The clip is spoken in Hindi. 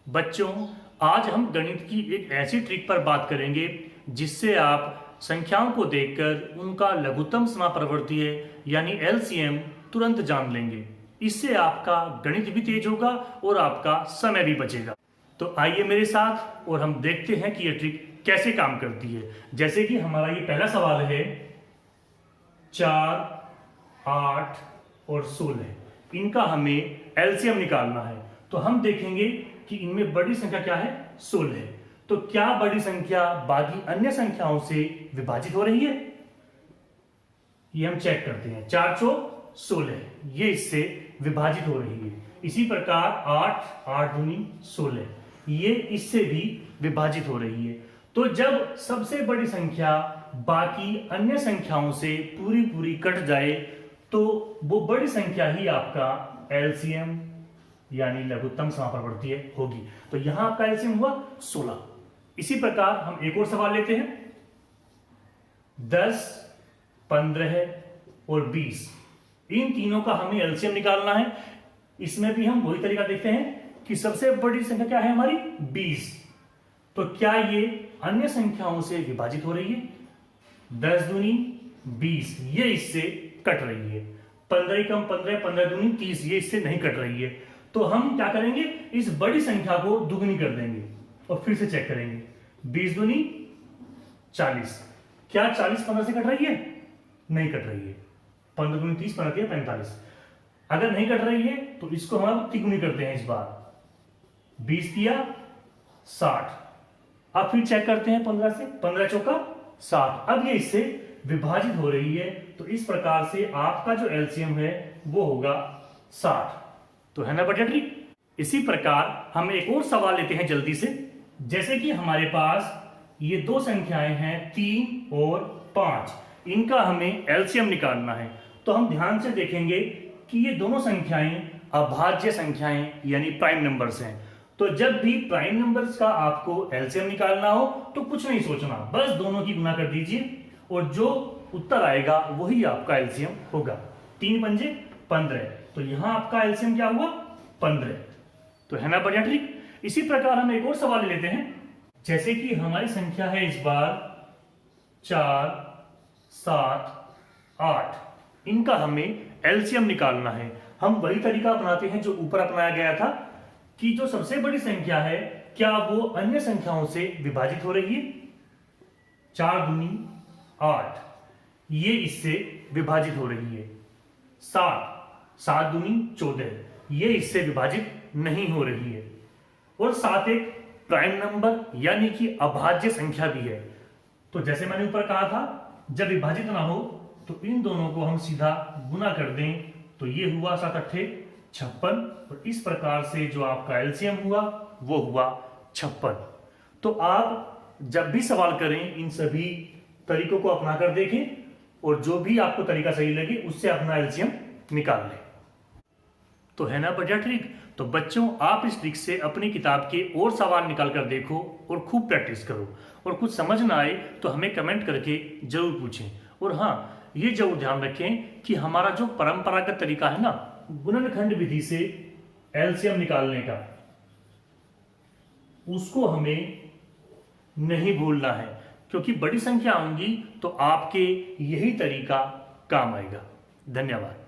बच्चों, आज हम गणित की एक ऐसी ट्रिक पर बात करेंगे जिससे आप संख्याओं को देखकर उनका लघुत्तम समापवर्तीय यानी एलसीएम तुरंत जान लेंगे। इससे आपका गणित भी तेज होगा और आपका समय भी बचेगा। तो आइए मेरे साथ और हम देखते हैं कि यह ट्रिक कैसे काम करती है। जैसे कि हमारा ये पहला सवाल है 4, 8 और 16। इनका हमें एलसीएम निकालना है। तो हम देखेंगे कि इनमें बड़ी संख्या क्या है, 16 है। तो क्या बड़ी संख्या बाकी अन्य संख्याओं से विभाजित हो रही है? ये हम चेक करते हैं। 4 चौक 16, ये इससे विभाजित हो रही है। इसी प्रकार 8 दूनी 16, ये इससे भी विभाजित हो रही है। तो जब सबसे बड़ी संख्या बाकी अन्य संख्याओं से पूरी पूरी कट जाए तो वो बड़ी संख्या ही आपका एलसीएम यानी लघुत्तम समापवर्तीय होगी। तो यहां आपका एलसीएम हुआ 16। इसी प्रकार हम एक और सवाल लेते हैं। 10, 15 और 20, इन तीनों का हमें एलसीएम निकालना है। इसमें भी हम वही तरीका देखते हैं कि सबसे बड़ी संख्या क्या है हमारी, 20। तो क्या ये अन्य संख्याओं से विभाजित हो रही है? 10 दूनी 20, ये इससे कट रही है। 15 कम 15, 15 दूनी 30, ये इससे नहीं कट रही है। तो हम क्या करेंगे, इस बड़ी संख्या को दुगनी कर देंगे और फिर से चेक करेंगे। 20 दूनी 40, क्या 40 15 से कट रही है? नहीं कट रही है। 15 दूनी 30, 15 45। अगर नहीं कट रही है तो इसको हम तिगुनी करते हैं। इस बार 20 किया 60। अब फिर चेक करते हैं 15 से। 15 चौका 60। अब ये इससे विभाजित हो रही है। तो इस प्रकार से आपका जो एलसीएम है वो होगा 60। तो है ना बढ़िया ट्रिक। इसी प्रकार हम एक और सवाल लेते हैं जल्दी से। जैसे कि हमारे पास ये दो संख्याएं हैं 3 और 5, इनका हमें एलसीएम निकालना है। तो हम ध्यान से देखेंगे कि ये दोनों संख्याएं अभाज्य संख्याएं यानी प्राइम नंबर्स हैं। तो जब भी प्राइम नंबर्स का आपको एलसीएम निकालना हो तो कुछ नहीं सोचना, बस दोनों की गुना कर दीजिए और जो उत्तर आएगा वही आपका एलसीएम होगा। 3 पंजे 15, तो यहां आपका एलसीएम क्या हुआ, 15। तो है ना बढ़िया ट्रिक। इसी प्रकार हम एक और सवाल लेते हैं। जैसे कि हमारी संख्या है इस बार 4, 7, 8, इनका हमें एलसीएम निकालना है। हम वही तरीका अपनाते हैं जो ऊपर अपनाया गया था कि जो सबसे बड़ी संख्या है क्या वो अन्य संख्याओं से विभाजित हो रही है? 4 दूनी 8, ये इससे विभाजित हो रही है। 7 दूनी 14, ये इससे विभाजित नहीं हो रही है। और 7 एक प्राइम नंबर यानी कि अभाज्य संख्या भी है। तो जैसे मैंने ऊपर कहा था, जब विभाजित ना हो तो इन दोनों को हम सीधा गुना कर दें। तो ये हुआ 7 अट्ठे 56, और इस प्रकार से जो आपका एलसीएम हुआ वो हुआ 56। तो आप जब भी सवाल करें इन सभी तरीकों को अपना कर देखें और जो भी आपको तरीका सही लगे उससे अपना एलसीएम निकाल लें। तो है ना बढ़िया ट्रिक। तो बच्चों, आप इस ट्रिक से अपनी किताब के और सवाल निकाल कर देखो और खूब प्रैक्टिस करो। और कुछ समझ ना आए तो हमें कमेंट करके जरूर पूछें। और हाँ, ये जरूर ध्यान रखें कि हमारा जो परंपरागत तरीका है ना, गुणनखंड विधि से एलसीएम निकालने का, उसको हमें नहीं भूलना है। क्योंकि बड़ी संख्या होंगी तो आपके यही तरीका काम आएगा। धन्यवाद।